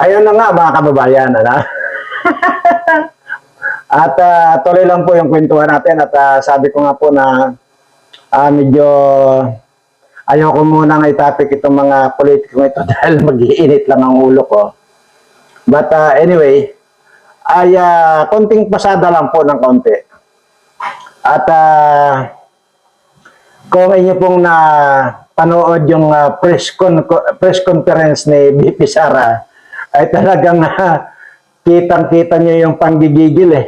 Ayun na nga mga kababayan, ano? At tuloy lang po yung kwentuhan natin at sabi ko nga po na medyo ayoko munang i-topic itong mga politikong ito dahil mag-iinit lang ang ulo ko. But anyway, ay konting pasada lang po ng konti. At kung inyo pong na panood yung press conference ni BP Sara, ay talagang kitang-kita nyo yung panggigigil eh.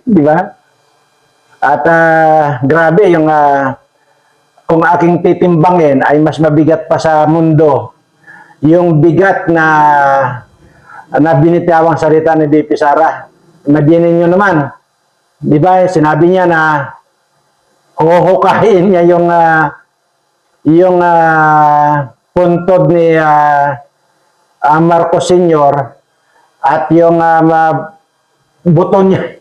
Di ba? At grabe yung kung aking titimbangin ay mas mabigat pa sa mundo yung bigat na binitawang salita ni BP Sara. Imagine nyo naman, di ba, sinabi niya na huhukain niya yung puntod ni Marcos Sr. at yung buto niya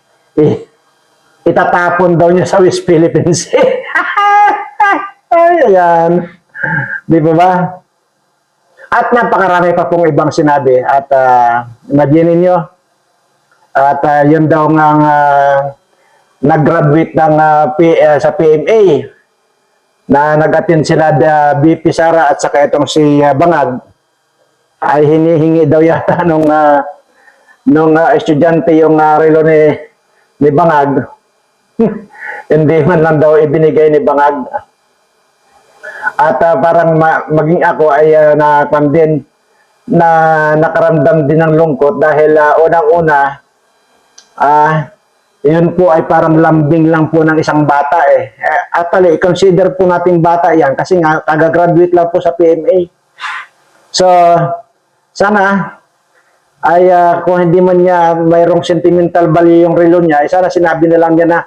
itatapon daw niya sa West Philippines. Ayan. Di ba ba? At napakarami pa pong ibang sinabi. At imagine niyo at yun daw nga nag-graduate ng sa PMA na nag-attend sila BP Sara at saka itong si Bangag ay hinihingi daw yata nung estudyante yung relo ni Bangag. Hindi man lang daw ibinigay ni Bangag. At parang maging ako ay din na nakaramdam din ng lungkot dahil unang-una yun po ay parang lambing lang po ng isang bata eh. Actually, consider po natin bata yan kasi nga taga-graduate lang po sa PMA. So, sana ay kung hindi man niya mayroong sentimental value yung relo niya, sana sinabi na lang niya na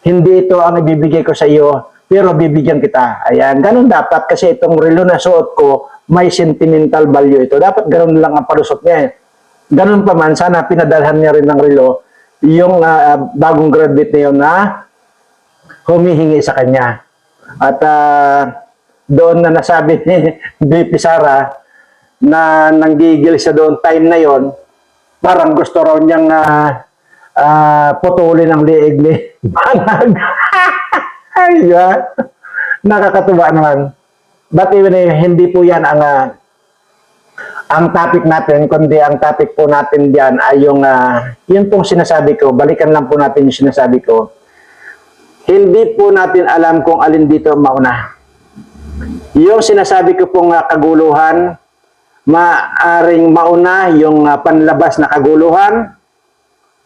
hindi ito ang ibibigay ko sa iyo, pero bibigyan kita. Ayan, ganun dapat kasi itong relo na suot ko, may sentimental value ito. Dapat ganun lang ang palusot niya eh. Ganun pa man, sana pinadalhan niya rin ng relo yung bagong graduate na yun na humihingi sa kanya. At doon na nasabi ni BP Sara na nanggigil siya doon time na yon, parang gusto raw niyang putulin ang liig ni Banag. Ay, nakakatuwa naman. But even hindi po yan ang topic natin, kundi ang topic po natin diyan ay yun pong sinasabi ko, balikan lang po natin yung sinasabi ko. Hindi po natin alam kung alin dito mauna. Yung sinasabi ko pong kaguluhan, maaring mauna yung panlabas na kaguluhan,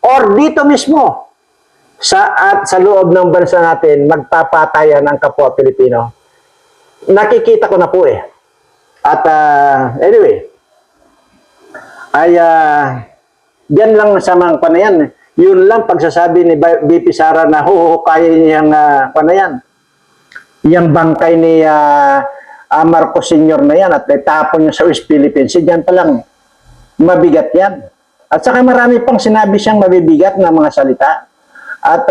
or dito mismo, sa loob ng bansa natin, magpapatayan ang kapwa Pilipino. Nakikita ko na po eh. At anyway, ay diyan lang sa mga panayan. Yun lang pagsasabi ni BP Sara na huhukayin niyang panayan. Yung bangkay ni Marcos Sr. na yan at itapon niya sa West Philippines. Diyan pa lang mabigat yan. At saka marami pang sinabi siyang mabibigat na mga salita. At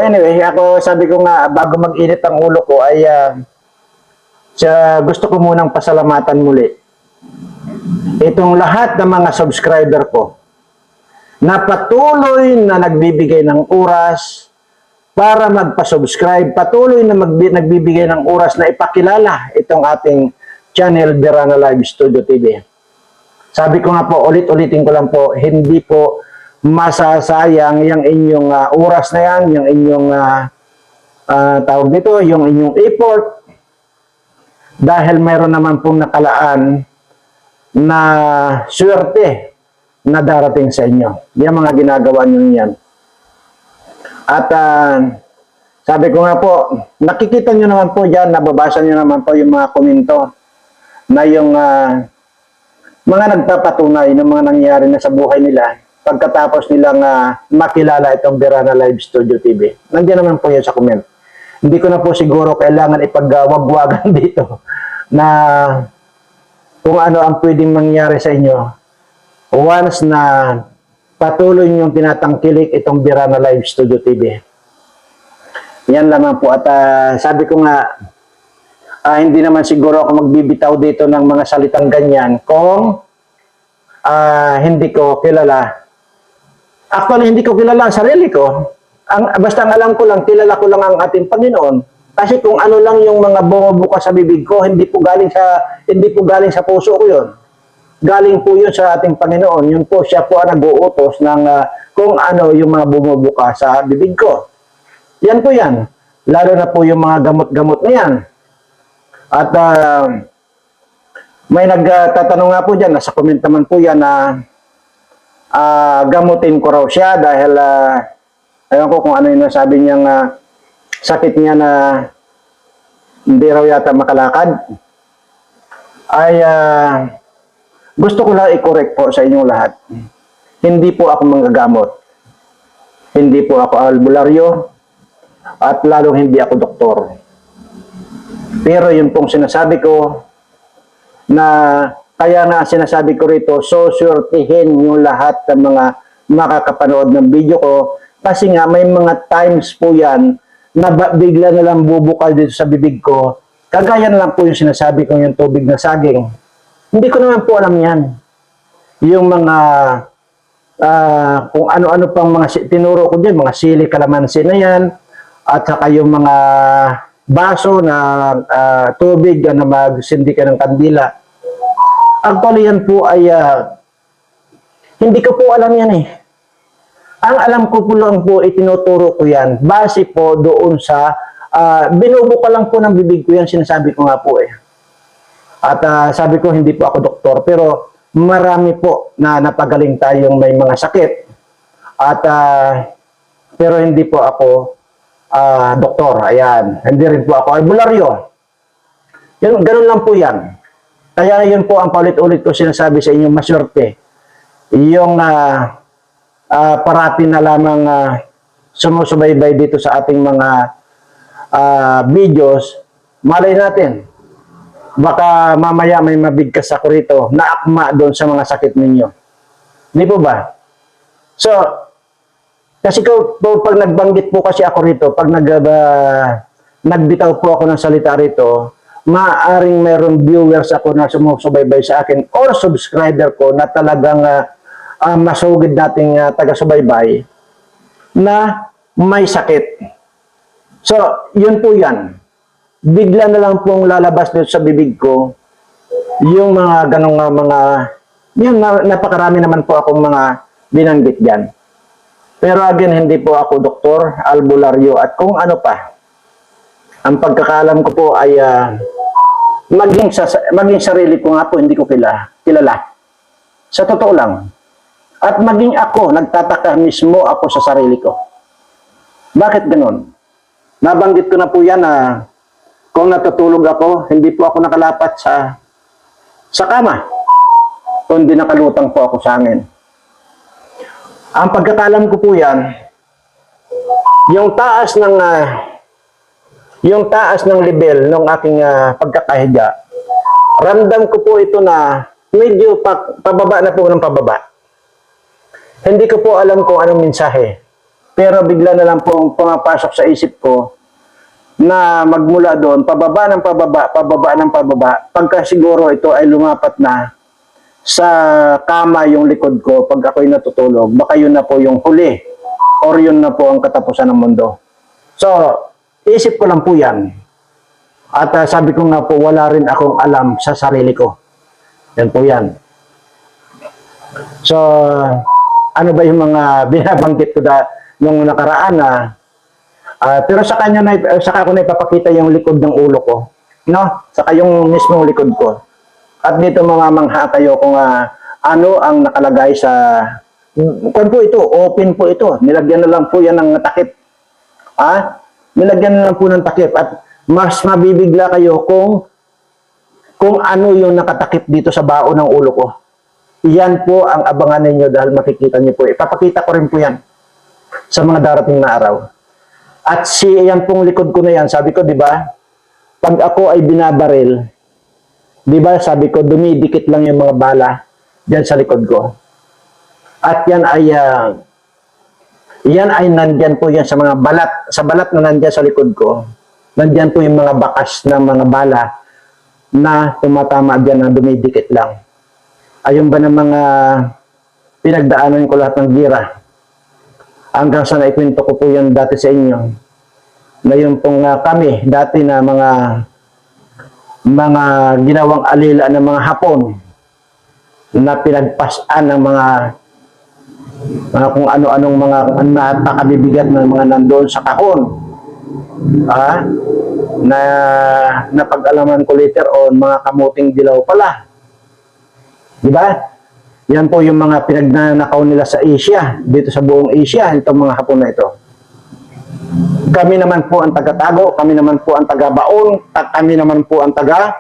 anyway, ako sabi ko nga bago mag-init ang ulo ko ay gusto ko munang pasalamatan muli itong lahat ng mga subscriber ko na patuloy na nagbibigay ng oras para magpa-subscribe, patuloy na nagbibigay ng oras na ipakilala itong ating channel Verana Live Studio TV. Sabi ko nga po, ulit-ulitin ko lang po, hindi po masasayang yung inyong oras na yan, yung inyong tawag nito, yung inyong effort, dahil mayroon naman pong nakalaan na swerte na darating sa inyo. Yung mga ginagawa nyo yan. At sabi ko nga po, nakikita nyo naman po dyan, nababasa nyo naman po yung mga komento na yung mga nagpapatunay ng mga nangyari na sa buhay nila pagkatapos nilang makilala itong Verana Live Studio TV. Nandiyan naman po yan sa comment. Hindi ko na po siguro kailangan ipagwagwagan dito na kung ano ang pwedeng mangyari sa inyo once na patuloy niyong tinatangkilik itong Verana Live Studio TV. Yan lamang po. At sabi ko nga, Hindi naman siguro ako magbibitaw dito ng mga salitang ganyan kung hindi ko kilala. Actually, hindi ko kilala ang sarili ko. Basta ang alam ko lang, kilala ko lang ang ating Panginoon. Kasi kung ano lang yung mga bumubukas sa bibig ko, hindi po galing sa puso ko yun. Galing po yun sa ating Panginoon. Yun po, siya po ang nag-uutos ng kung ano yung mga bumubukas sa bibig ko. Yan po yan. Lalo na po yung mga gamot-gamot na yan. At may nagtatanong nga po dyan, nasa comment naman po yan na gamutin ko raw siya dahil ayaw ko kung ano yung nasabi niyang sakit niya na hindi raw yata makalakad. Ay gusto ko lang i-correct po sa inyong lahat. Hindi po ako manggagamot. Hindi po ako albularyo at lalong hindi ako doktor. Pero yun pong sinasabi ko na kaya nga sinasabi ko rito, so surtihin yung lahat ng mga makakapanood ng video ko kasi nga may mga times po yan na bigla na lang bubukal dito sa bibig ko. Kagaya na lang po yung sinasabi ko yung tubig na saging. Hindi ko naman po alam yan. Yung mga kung ano-ano pang mga tinuro ko dyan, mga sili kalamansi na yan at saka yung mga baso na tubig na magsindi ka ng kandila. Actually, yan po ay hindi ko po alam yan eh. Ang alam ko po lang po, itinuturo ko yan base po doon sa binubuka lang po ng bibig ko yan, sinasabi ko nga po eh. At sabi ko, hindi po ako doktor, pero marami po na napagaling tayong may mga sakit. At pero hindi po ako doktor, ayan. Hindi rin po ako albularyo. Yun, ganun lang po yan. Kaya yun po ang paulit-ulit ko sinasabi sa inyo, maswerte. Yung parati na lamang sumusubaybay dito sa ating mga videos, malay natin, baka mamaya may mabigkas ako rito na akma doon sa mga sakit ninyo. Di po ba? So, kasi pag nagbanggit po kasi ako rito, pag nagbitaw po ako ng salita rito, maaring mayroong viewers ako na sumusubaybay sa akin or subscriber ko na talagang masugid nating taga-subaybay na may sakit. So, yun po yan. Bigla na lang pong lalabas dito sa bibig ko yung mga ganong yung napakarami naman po akong mga binanggit dyan. Pero again, hindi po ako doktor, albularyo at kung ano pa. Ang pagkakalam ko po ay maging sarili ko nga po hindi ko kilala. Sa totoo lang. At maging ako, nagtataka mismo ako sa sarili ko. Bakit ganun? Nabanggit ko na po yan na kung natutulog ako, hindi po ako nakalapat sa kama. Kundi nakalutang po ako sa hangin. Ang pagkakalam ko po yan, yung taas ng level ng aking pagkakahiga, ramdam ko po ito na medyo pababa na po ng pababa. Hindi ko po alam kung anong mensahe. Pero bigla na lang po pumapasok sa isip ko na magmula doon, pababa ng pababa, pababa ng pababa. Pagka siguro ito ay lumapat na sa kama yung likod ko pag ako'y natutulog, baka yun na po yung huli or yun na po ang katapusan ng mundo. So, isip ko lang po yan. At sabi ko nga po, wala rin akong alam sa sarili ko. Yan po yan. So, ano ba yung mga binabanggit ko nung nakaraan na pero saka ko na ipapakita yung likod ng ulo ko. No? Saka yung mismong likod ko. At dito mga mangha kayo kung ano ang nakalagay sa kung po ito, open po ito. Nilagyan na lang po yan ng takip. Nilagyan na lang po ng takip at mas mabibigla kayo kung ano yung nakatakip dito sa baon ng ulo ko. Iyan po ang abangan ninyo dahil makikita niyo po. Ipapakita ko rin po yan sa mga darating na araw. At yan pong likod ko na yan, sabi ko, di ba, pag ako ay binabaril, di ba, sabi ko, dumidikit lang yung mga bala dyan sa likod ko. At yan ay nandyan po yan sa mga balat, sa balat na nandyan sa likod ko. Nandyan po yung mga bakas ng mga bala na tumatama dyan na dumidikit lang. Ayun ba ng mga pinagdaanan ko lahat ng gira. Hanggang sa naikwento ko po yan dati sa inyo. Ngayon pong kami, dati na mga ginawang alila ng mga Hapon na pinagpasan ng mga kung ano-anong mga napakabibigat ng mga nandoon sa kahon. Na napag-alaman ko later on, mga kamuting dilaw pala. Diba? Yan po yung mga pinagnanakaw nila sa Asia, dito sa buong Asia, itong mga Hapon na ito. Kami naman po ang taga-tago, kami naman po ang taga-baon, at kami naman po ang taga-lagay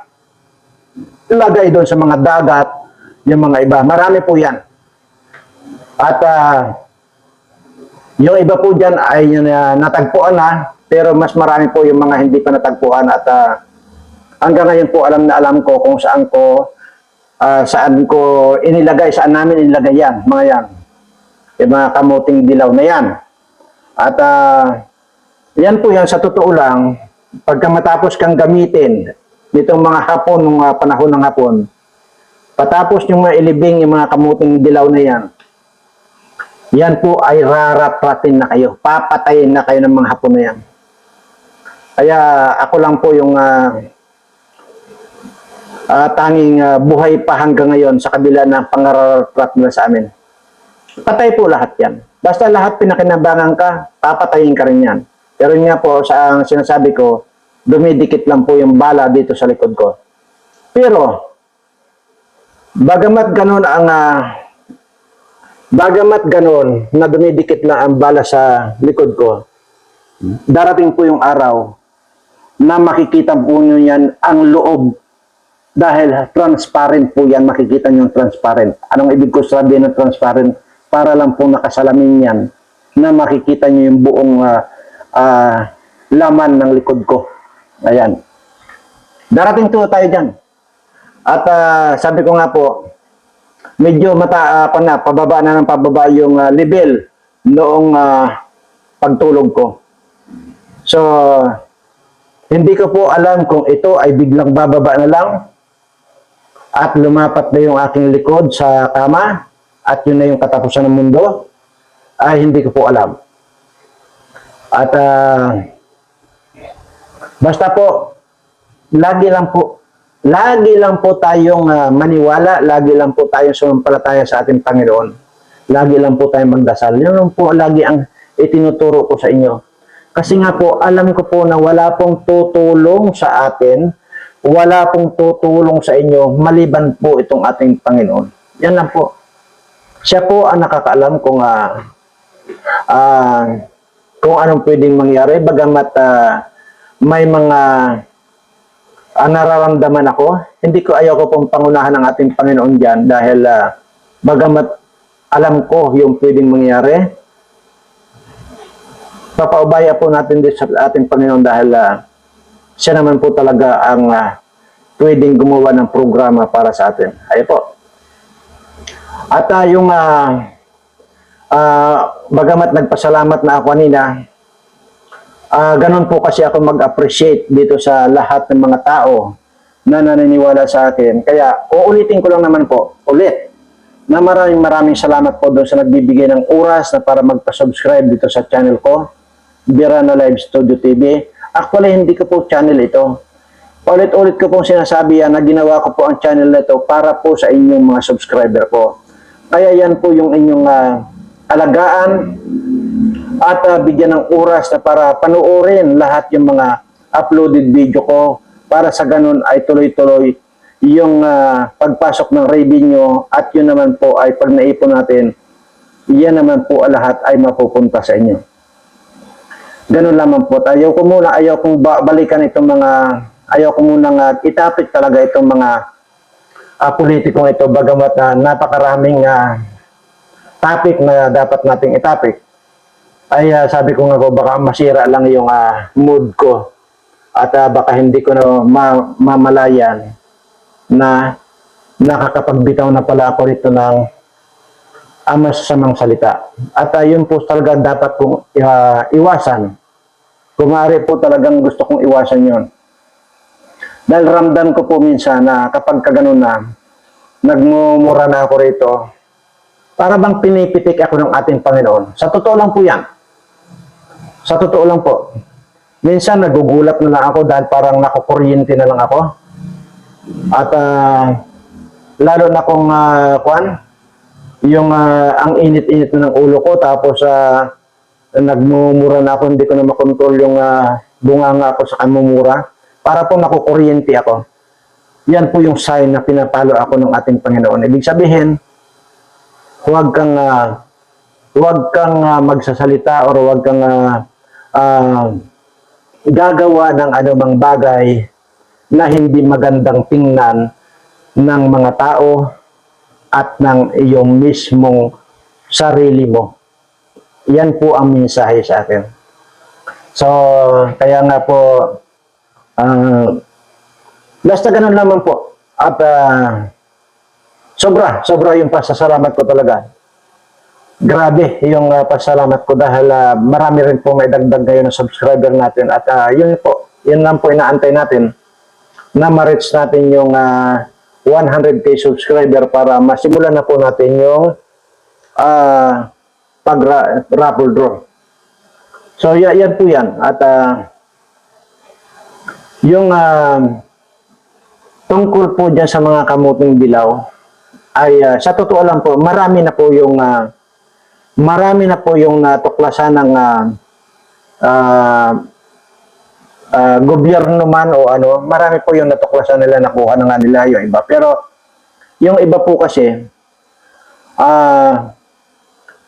doon sa mga dagat, yung mga iba. Marami po yan. At yung iba po dyan ay natagpuan na, pero mas marami po yung mga hindi pa natagpuan. At hanggang ngayon po alam na alam ko kung saan ko inilagay, saan namin inilagay yan, mga yan. Yung mga kamuting dilaw na yan. At yan po yan, sa totoo lang, pagka matapos kang gamitin nitong mga Hapon, ng panahon ng Hapon, patapos yung mga ilibing, yung mga kamuting dilaw na yan, yan po ay raratratin na kayo. Papatayin na kayo ng mga Hapon na yan. Kaya ako lang po yung tanging buhay pa hanggang ngayon sa kabila ng pangararaprat nila sa amin. Patay po lahat yan. Basta lahat pinakinabangan ka, papatayin ka rin yan. Pero yun nga po, sa sinasabi ko, dumidikit lang po yung bala dito sa likod ko. Pero, bagamat ganon na dumidikit lang ang bala sa likod ko, darating po yung araw na makikita po nyo yan ang loob. Dahil transparent po yan, makikita nyo yung transparent. Anong ibig ko sabihin ng transparent? Para lang po nakasalamin yan na makikita nyo yung buong laman ng likod ko. Ayan. Darating po tayo dyan. At sabi ko nga po, medyo pababa na ng pababa yung level noong pagtulog ko. So, hindi ko po alam kung ito ay biglang bababa na lang at lumapat na yung aking likod sa kama at yun na yung katapusan ng mundo, ay hindi ko po alam. At basta po, lagi lang po tayong maniwala, lagi lang po tayong sumampalataya sa ating Panginoon. Lagi lang po tayong magdasal. Yun po lagi ang itinuturo ko sa inyo. Kasi nga po, alam ko po na wala pong tutulong sa atin, wala pong tutulong sa inyo, maliban po itong ating Panginoon. Yan lang po. Siya po ang nakakaalam kung anong pwedeng mangyari, bagamat may mga nararamdaman ako. Hindi ko ayaw ko pong pangunahan ng ating Panginoon dyan dahil bagamat alam ko yung pwedeng mangyari, papaubaya po natin din sa ating Panginoon dahil siya naman po talaga ang pwedeng gumawa ng programa para sa atin. Ayun po. At bagamat nagpasalamat na ako kanina, ganun po kasi ako mag-appreciate dito sa lahat ng mga tao na naniniwala sa akin. Kaya uulitin ko lang naman po, ulit, na maraming salamat po doon sa nagbibigay ng oras na para magpa-subscribe dito sa channel ko, Birana Live Studio TV. Actually, hindi ko po channel ito. Ulit-ulit ko pong sinasabi yan na ginawa ko po ang channel na ito para po sa inyong mga subscriber po. Kaya yan po yung inyong alagaan at bigyan ng oras na para panuorin lahat yung mga uploaded video ko para sa ganun ay tuloy-tuloy yung pagpasok ng revenue at yun naman po ay pag naipon natin, yan naman po lahat ay mapupunta sa inyo. Ganun lamang po. Ayaw kong balikan itong mga, ayaw ko munang itapit talaga itong mga politikong ito, bagamat napakaraming topic na dapat nating itapik. Ay sabi ko nga po, baka masira lang yung mood ko at baka hindi ko na mamalayan na nakakapagbitaw na pala ako rito ng masasamang salita. At yun po talaga dapat kong iwasan Kumari po talagang gusto kong iwasan yon. Dahil ramdam ko po minsan na kapag kaganon na, nagmumura na ako rito, para bang pinipitik ako ng ating Panginoon. Sa totoo lang po yan. Sa totoo lang po. Minsan nagugulat na lang ako dahil parang nakukuryente na lang ako. At lalo na kung ang init-init na ng ulo ko, tapos nagmumura na ako, hindi ko na makontrol yung bunganga ko sa kamumura. Para po nakukuryente ako. Yan po yung sign na pinapalo ako ng ating Panginoon. Ibig sabihin, huwag kang magsasalita or huwag kang gagawa ng anumang bagay na hindi magandang tingnan ng mga tao at ng iyong mismong sarili mo. Yan po ang mensahe sa akin. So, kaya nga po, basta ganun naman po. At sobra yung pasasalamat ko talaga. Grabe yung pasalamat ko dahil marami rin po may dagdag ngayon na subscriber natin. At yun lang po inaantay natin na ma-reach natin yung 100k subscriber para masimulan na po natin yung pag-raffle draw. So yan po yan. At yung tungkol po dyan sa mga kamuting dilaw ay sa totoo lang po, marami na po yung natuklasan ng gobyerno man o ano, marami po yung natuklasan nila, nakuha na nga nila yung iba. Pero yung iba po kasi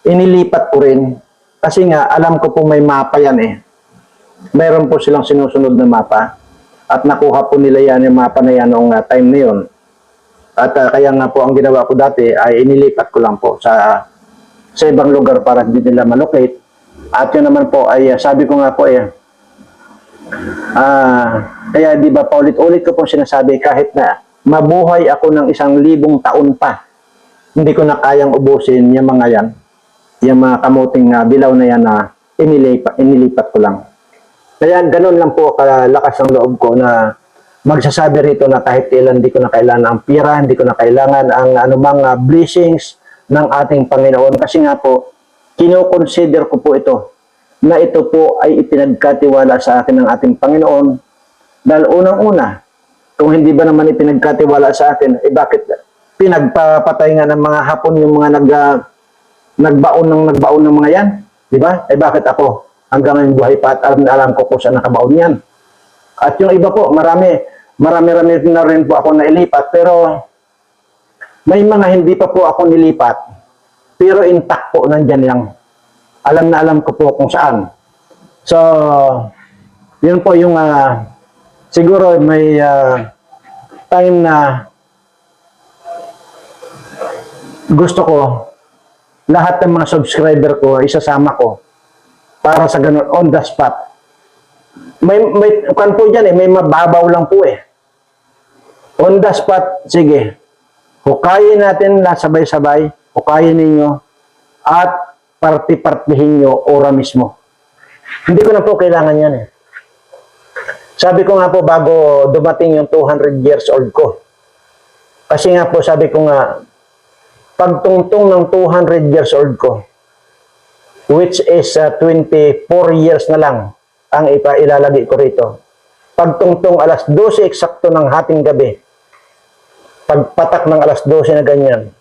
inilipat ko rin kasi nga alam ko po may mapa yan eh. Mayroon po silang sinusunod na mapa at nakuha po nila yan yung mapa na yan noong time na yun. At kaya nga po ang ginawa ko dati ay inilipat ko lang po sa ibang lugar para hindi nila malocate. At yun naman po ay sabi ko nga po kaya di ba paulit-ulit ko po sinasabi kahit na mabuhay ako ng 1,000 taon pa, hindi ko na kayang ubusin yung mga yan, yung mga kamuting dilaw na yan na inilipat ko lang. Kaya ganun lang po kalakas ang loob ko na magsasabi rito na kahit kailan hindi ko na kailangan ang pira, hindi ko na kailangan ang anumang blessings ng ating Panginoon. Kasi nga po, kino-consider ko po ito, na ito po ay ipinagkatiwala sa akin ng ating Panginoon. Dahil unang-una, kung hindi ba naman ipinagkatiwala sa akin, bakit pinagpapatay nga ng mga Hapon yung mga nagbaon ng mga yan? Di ba? Bakit ako? Hanggang ngayon buhay pa at alam ko kung saan nakabaon yan. At yung iba po, marami na rin po ako nailipat, pero may mga hindi pa po ako nilipat, pero intact po nandyan lang. Alam na alam ko po kung saan. So, yun po yung siguro may time na gusto ko lahat ng mga subscriber ko isasama ko para sa ganun on the spot. May kan po dyan may mababaw lang po eh. On the spot, sige. Hukayin natin na sabay-sabay, hukayin ninyo at parti-partihin nyo ora mismo. Hindi ko na po kailangan yan eh. Sabi ko nga po bago dumating yung 200 years old ko. Kasi nga po sabi ko nga, pagtungtong ng 200 years old ko, which is 24 years na lang ang ilalagay ko rito. Pagtungtong alas 12 eksakto ng hating gabi, pagpatak ng alas 12 na ganyan,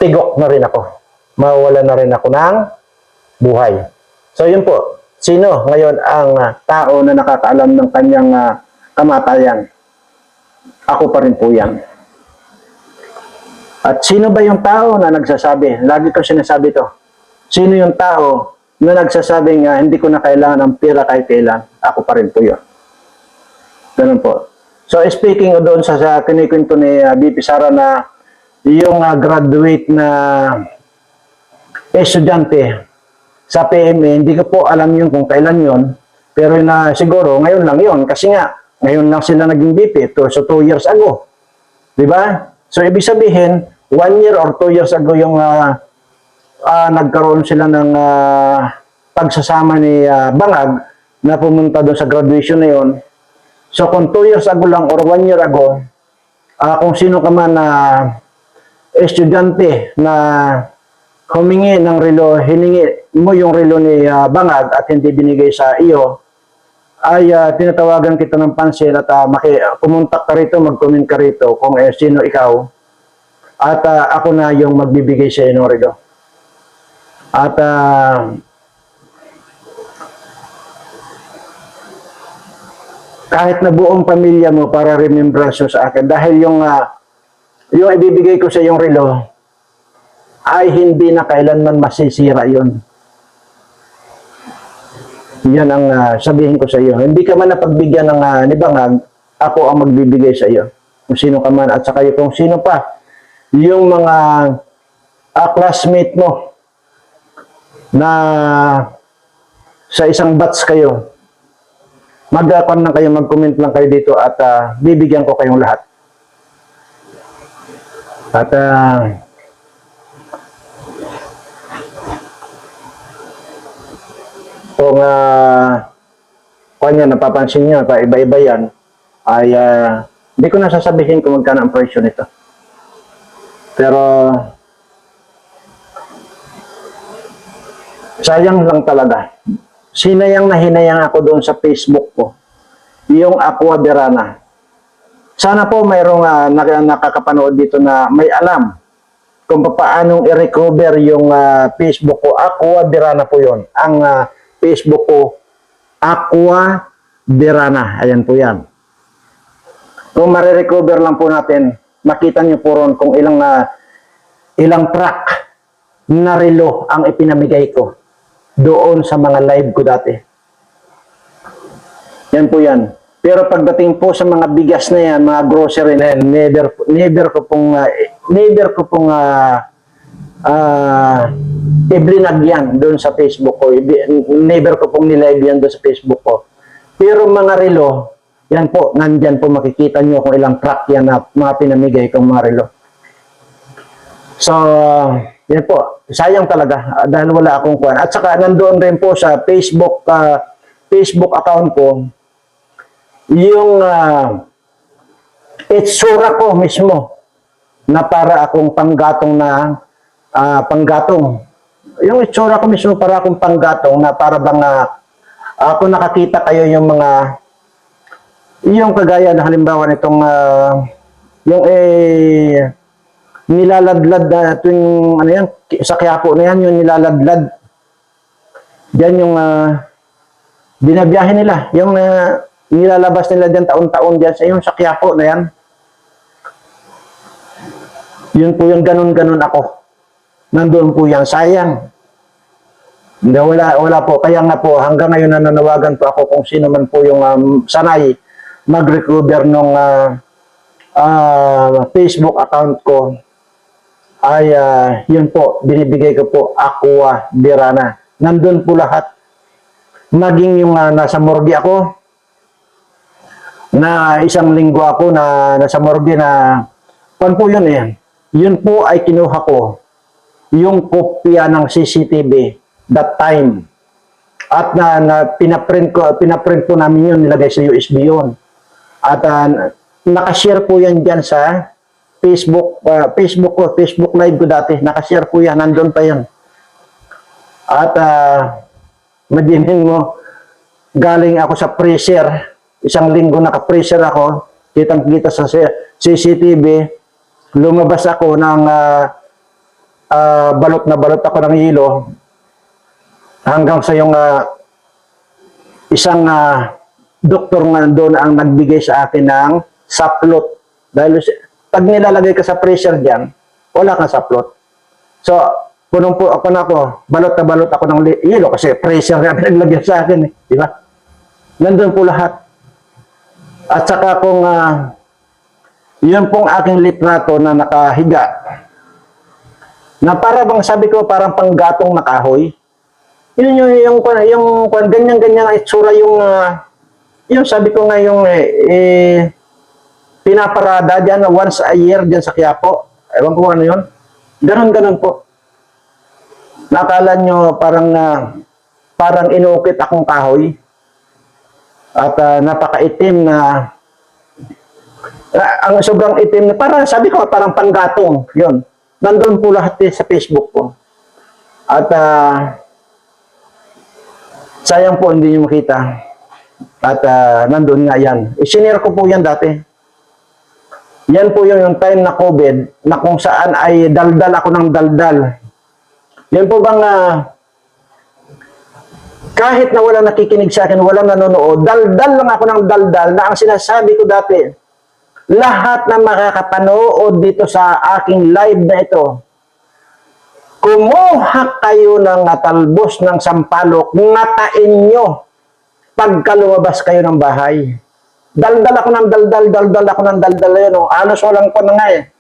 tigok na rin ako. Mawala na rin ako ng buhay. So yun po, sino ngayon ang tao na nakakaalam ng kanyang kamatayan? Ako pa rin po yan. At sino ba yung tao na nagsasabi? Lagi ko sinasabi to. Sino yung tao na nagsasabi nga hindi ko na kailangan ng pera kahit kailan? Ako pa rin po yun. Ganun po. So speaking doon sa kinikwento ni BP Sara na yung graduate na estudyante sa PMA, hindi ko po alam yun kung kailan yun, pero na siguro ngayon lang yun kasi nga ngayon lang sila naging BP, so 2 years ago, di ba? So ibig sabihin 1 year or 2 years ago yung nagkaroon sila ng pagsasama ni Bangag na pumunta doon sa graduation na yon. So kung 2 years ago lang or 1 year ago, kung sino ka man na estudyante na humingi ng relo, hiningi mo yung relo ni Bangag at hindi binigay sa iyo, ay tinatawagan kita ng pansin at pumunta ka rito, mag-comment ka rito kung sino ikaw. At ako na yung magbibigay sa iyo ng relo. At kahit na buong pamilya mo para remembrance sa akin, dahil yung ibibigay ko sa yung relo ay hindi na kailanman masisira yun. Yan ang sabihin ko sa iyo. Hindi ka man napagbigyan ng ni Bangag, ako ang magbibigay sa iyo. Kung sino ka man at saka kung sino pa yung mga classmate mo na sa isang batch kayo, mag-comment lang kayo, mag-comment lang kayo dito at bibigyan ko kayong lahat. At kung kanya napapansin nyo, iba-iba yan, ay hindi ko na sasabihin kung magkano ang presyo nito. Pero sayang lang talaga. Sinayang na hinayang ako doon sa Facebook ko. Yung Aqua Verana. Sana po mayroong nakakapanood dito na may alam kung paanong i-recover yung Facebook ko. Aqua Verana po yun. Ang Facebook ko, Aqua Verana. Ayan po yan. Kung marirecover lang po natin, makita niyo po ron kung ilang track na relo ang ipinamigay ko doon sa mga live ko dati. Yan po yan. Pero pagdating po sa mga bigas na yan, mga grocery na yan, never ko pong iblinag yan doon sa Facebook ko. Never ko pong nilive yan doon sa Facebook ko. Pero mga relo, yan po, nandyan po makikita nyo kung ilang track yan na mga pinamigay kong mga relo. So, yan po, sayang talaga dahil wala akong kuwan. At saka nandoon rin po sa Facebook account ko yung itsura ko mismo na para akong panggatong na panggatong. Yung itsura ko mismo para akong panggatong na para bang kung nakakita kayo yung kagaya na halimbawa nitong yung nilaladlad tuwing ano yan, sa Quiapo na yan, yung nilaladlad. Diyan yung binabiyahe nila, yung nilalabas nila dyan taon-taon dyan sa yung sa Quiapo na yan. Yun po yung ganun-ganun ako. Nandun po yan, sayang. Hindi, wala po. Kaya nga po, hanggang ngayon nananawagan po ako kung sino man po yung sanay mag-recover nung Facebook account ko. Ay yun po, binibigay ko po Aqua Verana. Nandun po lahat. Maging yung nasa morgue ako, na isang linggo ako na nasa morgue na, pan po yun eh. Yun po ay kinuha ko, yung kopya ng CCTV that time. At pinaprint po namin yun, nilagay sa USB yun. At nakashare po yan dyan sa Facebook live ko dati, nakashare po yan, nandun pa yan. At madinin mo, galing ako sa freezer, isang linggo naka-freezer ako, kitang-kita sa CCTV, lumabas ako ng balot na balot ako ng hilo, hanggang sa yung isang doktor nga doon ang nagbigay sa akin ng saplot. Dahil pag nilalagay ka sa freezer dyan, wala kang saplot. So, punong po ako na ako, balot na balot ako ng hilo kasi freezer nga pinaglagyan sa akin. Di ba? Nandun po lahat. At saka kung yun pong aking litrato na nakahiga, na para bang sabi ko parang panggatong na kahoy, yun yung ganyan-ganyan itsura yung sabi ko nga yung pinaparada dyan once a year dyan sa Quiapo. Ewan ko ano yun. Ganon-ganon po. Nakala nyo parang parang inukit akong kahoy. At napakaitim na, ang sobrang itim na, parang sabi ko, parang panggatong. Yun. Nandun po lahat sa Facebook ko. At sayang po hindi nyo makita. At nandun nga yan. Isinare ko po yan dati. Yan po yung time na COVID na kung saan ay daldal ako ng daldal. Yan po bang kahit na walang nakikinig sa akin, walang nanonood, daldal lang ako ng daldal na ang sinasabi ko dati, lahat na makakapanood dito sa aking live na ito, kumuha kayo ng talbos ng sampalok, ngatain nyo pagka lumabas kayo ng bahay. Daldal ako ng daldal yun. Alos walang ko na nga eh.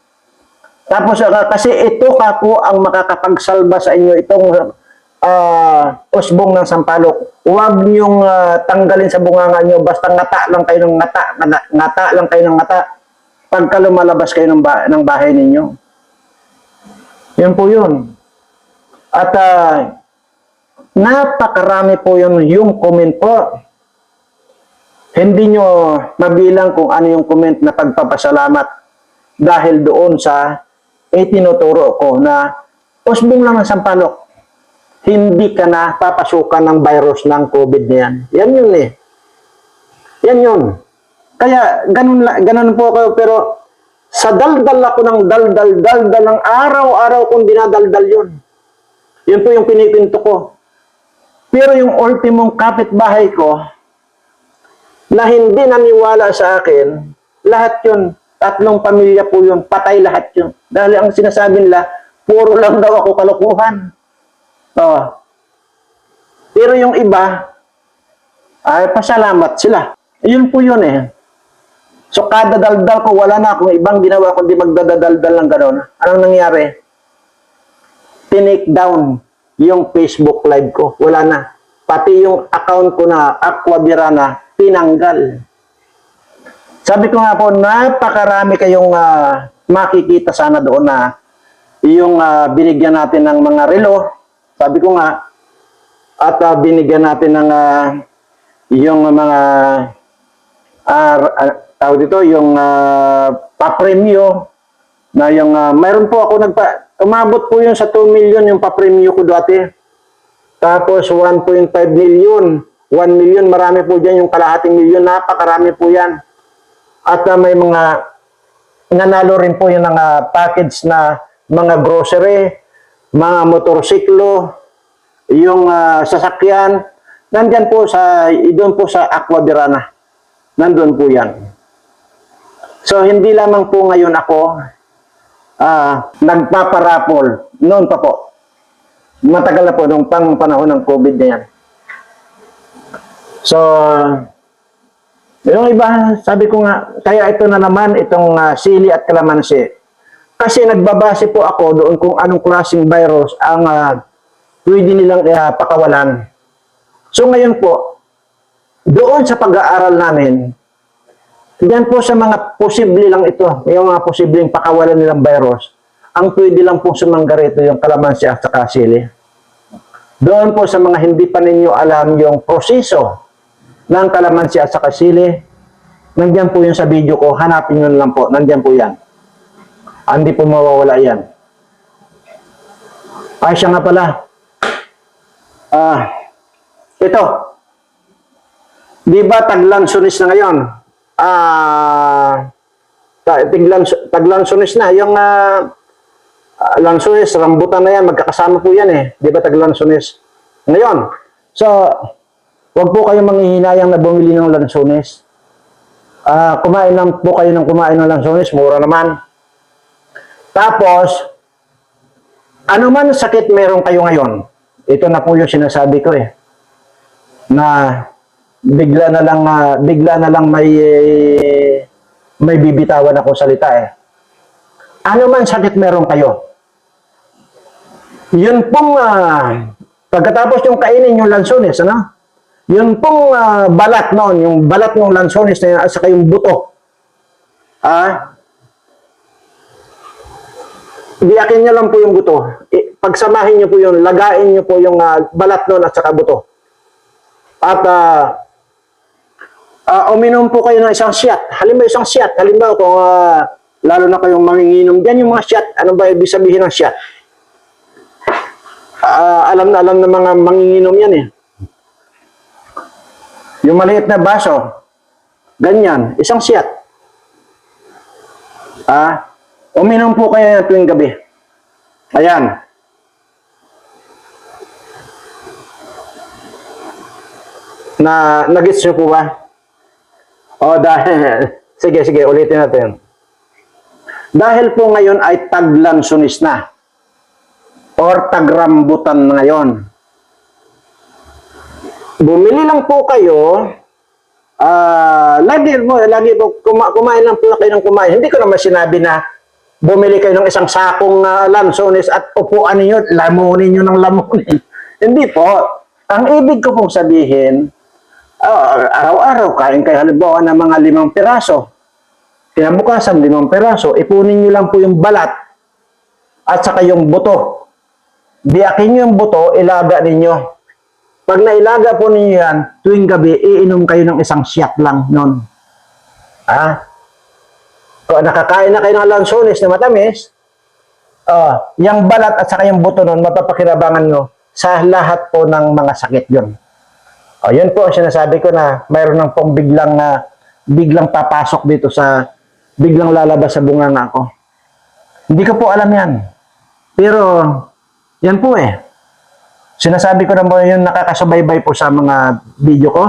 Tapos kasi ito ka po ang makakapagsalba sa inyo, itong usbong ng sampalok. Huwag niyong tanggalin sa bunganga niyo, basta ngata lang kayo ng ngata lang kayo ng ngata pagka lumalabas kayo ng bahay ninyo. Yan po yun. At napakarami po yun yung comment po. Hindi nyo mabilang kung ano yung comment na pagpapasalamat dahil doon sa itinuturo ko na usbong lang ng sampalok. Hindi ka na papasukan ng virus ng COVID na yan. Yan yun eh. Yan yun. Kaya ganun po ako, pero sa daldal ako ng daldal ng araw-araw kong dinadaldal yun. Yun po yung pinipinto ko. Pero yung ultimong kapitbahay ko, na hindi naniwala sa akin, lahat yun, 3 pamilya po yun, patay lahat yun. Dahil ang sinasabi nila, puro lang daw ako kalokohan. Pero yung iba, ay pasalamat sila. Yun po yun eh. So kada daldal ko, wala na akong ibang ginawa kundi magdadaldal lang gano'n. Anong nangyari? Tinake down yung Facebook live ko. Wala na. Pati yung account ko na Aquabirana, tinanggal. Sabi ko nga po, napakarami kayong makikita sana doon na yung binigyan natin ng mga relo. Sabi ko nga, at binigyan natin ng yung mga tawag dito, yung papremyo na yung mayroon po ako umabot po yun sa 2 million yung papremyo ko dati. Tapos 1.5 million, 1 million, marami po dyan yung kalahating milyon, napakarami po yan. At may mga nanalo rin po yung package na mga grocery, mga motorsiklo, yung sasakyan, nandyan po doon po sa Aquabirana. Nandun po yan. So, hindi lamang po ngayon ako nagpaparapol. Noon pa po. Matagal na po, nung panahon ng COVID na yan. So, yung iba, sabi ko nga, kaya ito na naman, itong sili at kalamansi. Kasi nagbabase po ako doon kung anong klaseng virus ang pwede nilang pakawalan. So ngayon po, doon sa pag-aaral namin, diyan po sa mga posible lang ito, yung mga posibleng pakawalan nilang virus, ang pwede lang po sumangga rito yung kalamansi at saka sili. Doon po sa mga hindi pa ninyo alam yung proseso ng kalamansi at saka sili, nandiyan po yung sa video ko, hanapin nyo lang po, nandiyan po yan. Hindi po mawawala yan. Ay, siya nga pala. Ito. Di ba taglansonis na ngayon? Taglansonis na. Yung lansonis, rambutan na yan, magkakasama po yan eh. Di ba taglansonis? Ngayon. So, huwag po kayong manghihinayang na bumili ng lansonis. Kumain lang po kayo ng kumain ng lansonis, mura naman. Tapos, ano man sakit meron kayo ngayon, ito na po yung sinasabi ko eh, na bigla na lang may bibitawan ako salita eh. Ano man sakit meron kayo, yun pong, pagkatapos yung kainin yung lansones, ano? Yun pong balat noon, yung balat ng lansones na yun, at saka yung buto, biyakin nyo lang po yung buto. Pagsamahin nyo po yun, lagain nyo po yung balat nun at saka buto. At uminom po kayo ng isang shot. Halimbawa kung lalo na kayong manginginom dyan, yung mga shot, ano ba ibig sabihin ng shot? Alam na ng mga manginginom yan eh. Yung maliit na baso, ganyan, isang shot. Uminom po kayo tuwing gabi. Ayan. Nag-gets nyo po ba? Dahil, sige, ulitin natin. Dahil po ngayon ay taglansonis na or tagrambutan na ngayon. Bumili lang po kayo, lagi po, kumain lang po kayo ng kumain. Hindi ko naman sinabi na bumili kayo ng isang sakong lansones at upuan ninyo, lamunin nyo ng lamunin. Hindi po. Ang ibig ko pong sabihin, araw-araw kain kayo halimbawa ng mga 5 piraso. Kinabukasan 5 piraso, ipunin nyo lang po yung balat at saka yung buto. Biyakin nyo yung buto, ilaga ninyo. Pag nailaga po ninyo yan, tuwing gabi, iinom kayo ng isang shot lang nun. Kung nakakain na kayo ng lansones na matamis, yung balat at saka yung buto nun, mapapakinabangan nyo sa lahat po ng mga sakit yun. Yun po, sinasabi ko na mayroon ng pong biglang papasok dito biglang lalabas sa bunganga ko. Hindi ko po alam yan. Pero, yan po eh. Sinasabi ko na po yun, nakakasubaybay po sa mga video ko.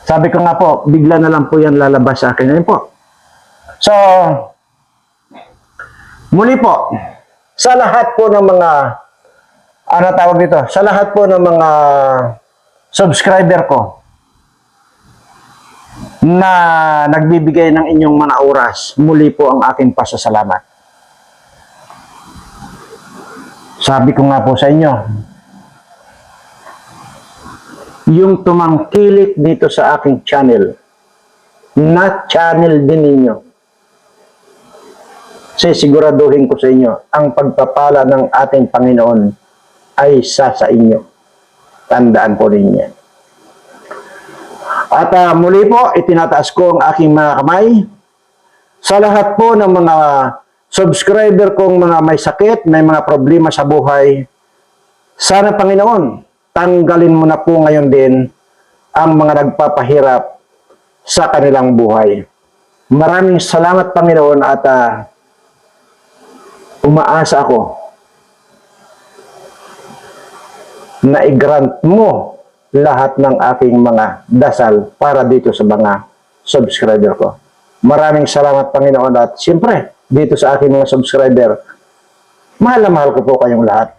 Sabi ko nga po, bigla na lang po yan lalabas sa akin. Yan po. So, muli po, sa lahat po ng mga, tawag dito, sa lahat po ng mga subscriber ko na nagbibigay ng inyong mga oras, muli po ang aking pasasalamat. Sabi ko nga po sa inyo, yung tumangkilik dito sa aking channel, na channel din ninyo, sisiguraduhin ko sa inyo, ang pagpapala ng ating Panginoon ay sa inyo. Tandaan po ninyo. At muli po, itinataas ko ang aking mga kamay sa lahat po ng mga subscriber kong mga may sakit, may mga problema sa buhay. Sana Panginoon, tanggalin mo na po ngayon din ang mga nagpapahirap sa kanilang buhay. Maraming salamat Panginoon at umaasa ako na i-grant mo lahat ng aking mga dasal para dito sa mga subscriber ko. Maraming salamat Panginoon at siyempre dito sa aking mga subscriber, mahal na mahal ko po kayong lahat.